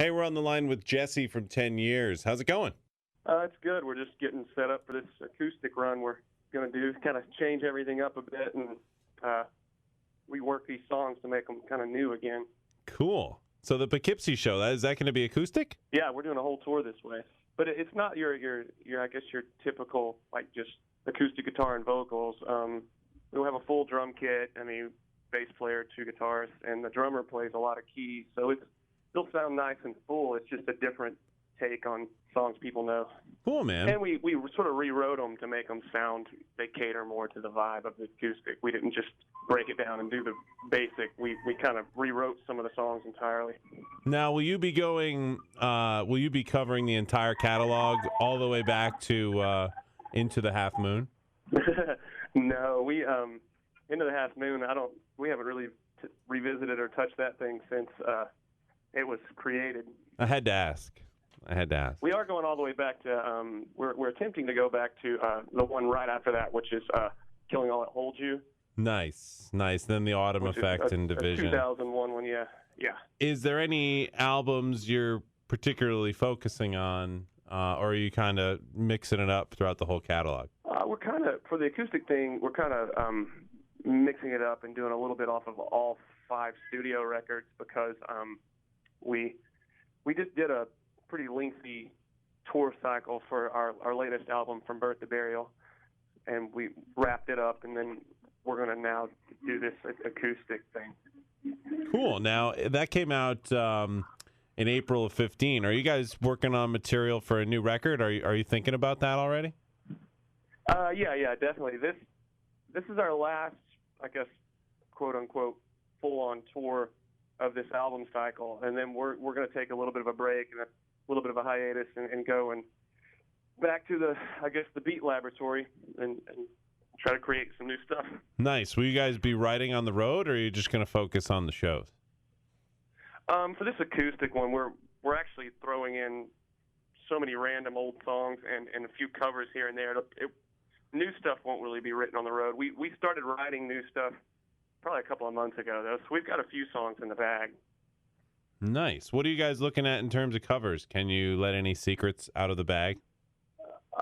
Hey, we're on the line with Jesse from 10 Years. How's it going? It's good. We're just getting set up for this acoustic run we're going to do. Kind of change everything up a bit and rework these songs to make them kind of new again. Cool. So the Poughkeepsie show, is that going to be acoustic? Yeah, we're doing a whole tour this way. But it's not your I guess your typical, like, just acoustic guitar and vocals. We'll have a full drum kit. I mean, bass player, 2 guitars, and the drummer plays a lot of keys. So it'll sound nice and full. It's just a different take on songs people know. Cool, man. And we sort of rewrote them to make them sound, they cater more to the vibe of the acoustic. We didn't just break it down and do the basic. We kind of rewrote some of the songs entirely. Now, will you be covering the entire catalog all the way back to Into the Half Moon? No, we Into the Half Moon, we haven't really revisited or touched that thing since it was created. I had to ask. We are going all the way back to, we're attempting to go back to the one right after that, which is Killing All That Holds You. Nice. Then the Autumn Effect and Division. 2001 one, yeah. Is there any albums you're particularly focusing on, or are you kind of mixing it up throughout the whole catalog? We're kind of, for the acoustic thing, we're kind of mixing it up and doing a little bit off of all 5 studio records because we just did a pretty lengthy tour cycle for our latest album, From Birth to Burial, and we wrapped it up, and then we're going to now do this acoustic thing. Cool. Now, that came out in April of 15. Are you guys working on material for a new record? Are you thinking about that already? Yeah, definitely. This is our last, I guess, quote-unquote, full-on tour of this album cycle, and then we're going to take a little bit of a break and a little bit of a hiatus and go and back to the Beat Laboratory and try to create some new stuff. Nice. Will you guys be writing on the road, or are you just going to focus on the shows? For this acoustic one, we're actually throwing in so many random old songs and a few covers here and there. New stuff won't really be written on the road. We started writing new stuff probably a couple of months ago, though, so we've got a few songs in the bag. Nice. What are you guys looking at in terms of covers? Can you let any secrets out of the bag?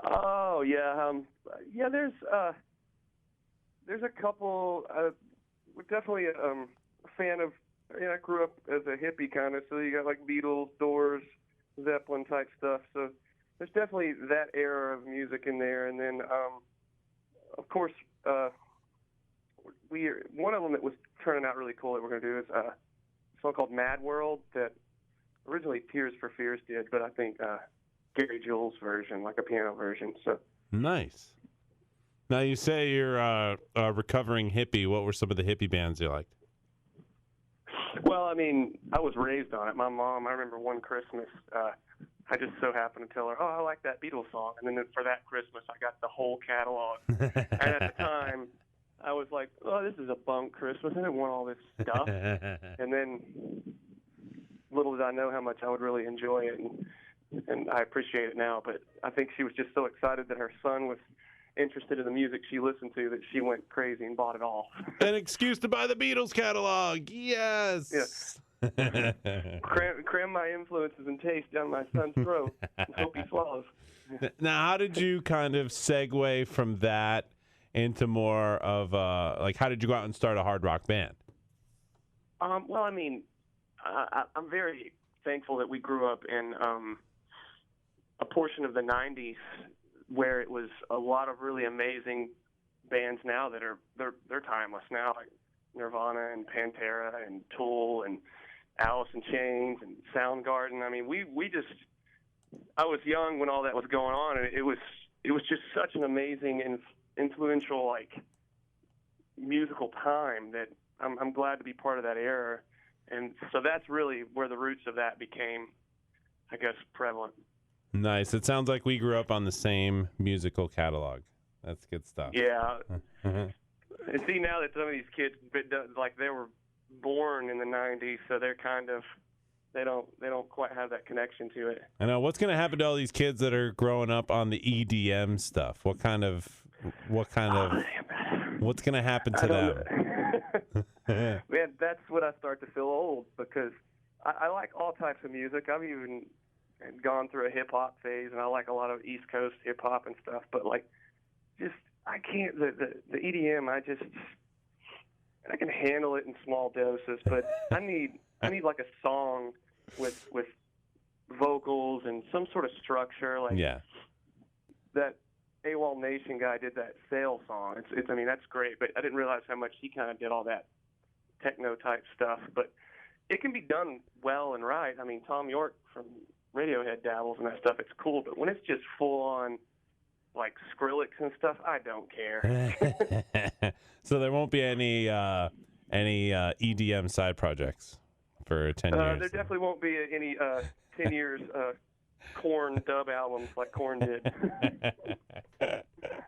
Oh, yeah. Yeah, there's a couple. We're definitely a fan of, I grew up as a hippie kind of, so you got like Beatles, Doors, Zeppelin type stuff. So there's definitely that era of music in there. And then, of course, one of them that was turning out really cool that we're going to do is a song called Mad World that originally Tears for Fears did, but I think Gary Jules' version, like a piano version. So nice. Now, you say you're a recovering hippie. What were some of the hippie bands you liked? Well, I mean, I was raised on it. My mom, I remember one Christmas, I just so happened to tell her, I like that Beatles song. And then for that Christmas, I got the whole catalog. And at the time, I was like, this is a bunk Christmas. I didn't want all this stuff. And then little did I know how much I would really enjoy it. And I appreciate it now. But I think she was just so excited that her son was interested in the music she listened to that she went crazy and bought it all. An excuse to buy the Beatles catalog. Yes. Yes. Cram my influences and taste down my son's throat. Hope he swallows. Now, how did you kind of segue from that into more of how did you go out and start a hard rock band? Well, I mean, I'm very thankful that we grew up in a portion of the 90s where it was a lot of really amazing bands now that they're timeless now, like Nirvana and Pantera and Tool and Alice in Chains and Soundgarden. I mean, I was young when all that was going on, and it was just such an amazing and influential, like, musical time that I'm glad to be part of that era. And so that's really where the roots of that became, I guess, prevalent. Nice. It sounds like we grew up on the same musical catalog. That's good stuff. Yeah. And see, now that some of these kids, like, they were born in the 90s, so they're kind of, they don't quite have that connection to it. I know. What's going to happen to all these kids that are growing up on the EDM stuff? What's going to happen to them? Man, that's when I start to feel old, because I like all types of music. I've even gone through a hip hop phase, and I like a lot of East Coast hip hop and stuff. But like, just I can't the EDM. I can handle it in small doses, but I need like a song with vocals and some sort of structure. Like that AWOL Nation guy did that Sail song. It's I mean, that's great, but I didn't realize how much he kind of did all that techno type stuff. But it can be done well and right. I mean, Tom York from Radiohead dabbles and that stuff. It's cool, but when it's just full on like Skrillex and stuff, I don't care. So there won't be any EDM side projects for 10 years. There definitely won't be any 10 years Korn dub albums like Korn did.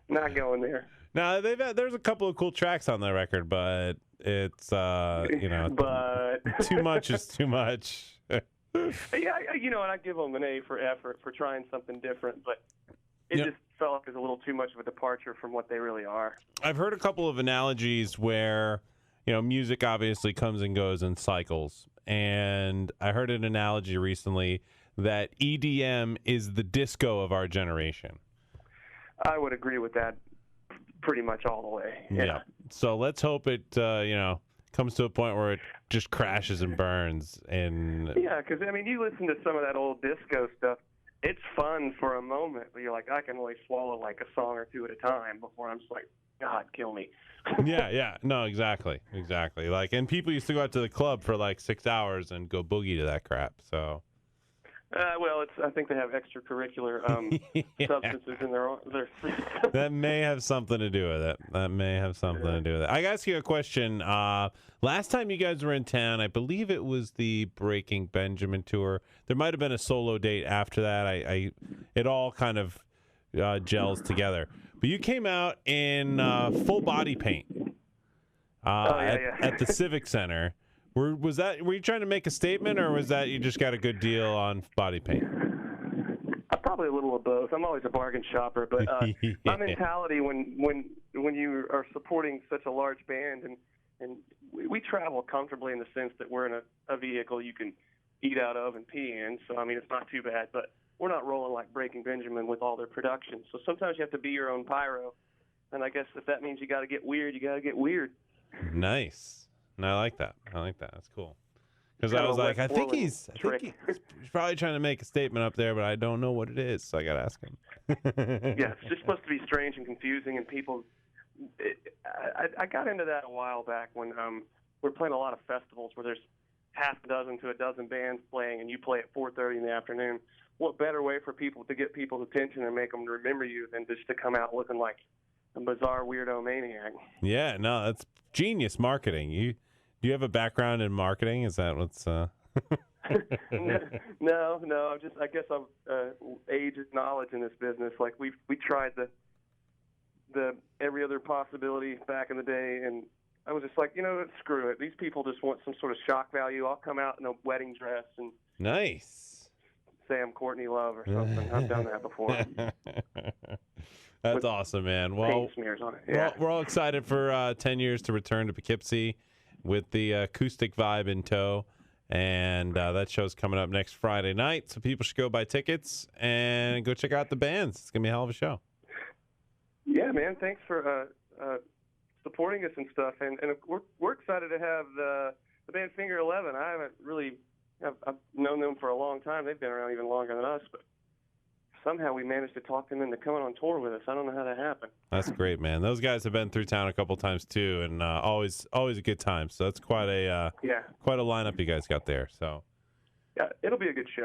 Not going there. Now there's a couple of cool tracks on the record, but it's but too much is too much. Yeah, and I give them an A for effort for trying something different, but it just felt like it was a little too much of a departure from what they really are. I've heard a couple of analogies where, music obviously comes and goes in cycles, and I heard an analogy recently that EDM is the disco of our generation. I would agree with that pretty much all the way. Yeah. So let's hope it, comes to a point where it just crashes and burns. Yeah, because, you listen to some of that old disco stuff. It's fun for a moment, but you're like, I can only swallow like a song or two at a time before I'm just like, God, kill me. Yeah. No, exactly. Like, and people used to go out to the club for like 6 hours and go boogie to that crap, so... I think they have extracurricular substances in their system. That may have something to do with it. I got to ask you a question. Last time you guys were in town, I believe it was the Breaking Benjamin tour. There might have been a solo date after that. It all kind of gels together. But you came out in full body paint at the Civic Center. Were you trying to make a statement, or was that you just got a good deal on body paint? Probably a little of both. I'm always a bargain shopper, but my mentality when you are supporting such a large band, and we travel comfortably in the sense that we're in a vehicle you can eat out of and pee in, so it's not too bad, but we're not rolling like Breaking Benjamin with all their production, so sometimes you have to be your own pyro, and I guess if that means you got to get weird, you got to get weird. Nice. No, I like that. That's cool. Because I was like, I think he's probably trying to make a statement up there, but I don't know what it is, so I got to ask him. Yeah, it's just supposed to be strange and confusing, and people... I got into that a while back when we're playing a lot of festivals where there's half a dozen to a dozen bands playing, and you play at 4:30 in the afternoon. What better way for people to get people's attention and make them remember you than just to come out looking like a bizarre weirdo maniac? Yeah, no, that's genius marketing. Do you have a background in marketing? Is that what's... No. I guess I'm age is knowledge in this business. Like we tried the every other possibility back in the day, and I was just like, screw it. These people just want some sort of shock value. I'll come out in a wedding dress and nice say I'm Courtney Love or something. I've done that before. That's awesome, man. Well, paint smears on it. Yeah. We're all excited for 10 years to return to Poughkeepsie with the Acoustic vibe in tow. And that show's coming up next Friday night, so people should go buy tickets and go check out the bands. It's going to be a hell of a show. Yeah, man. Thanks for supporting us and stuff. And we're excited to have the band Finger 11. I've known them for a long time. They've been around even longer than us, but somehow we managed to talk them into coming on tour with us. I don't know how that happened. That's great, man. Those guys have been through town a couple times too, and always a good time. So that's quite a lineup you guys got there. So yeah, it'll be a good show.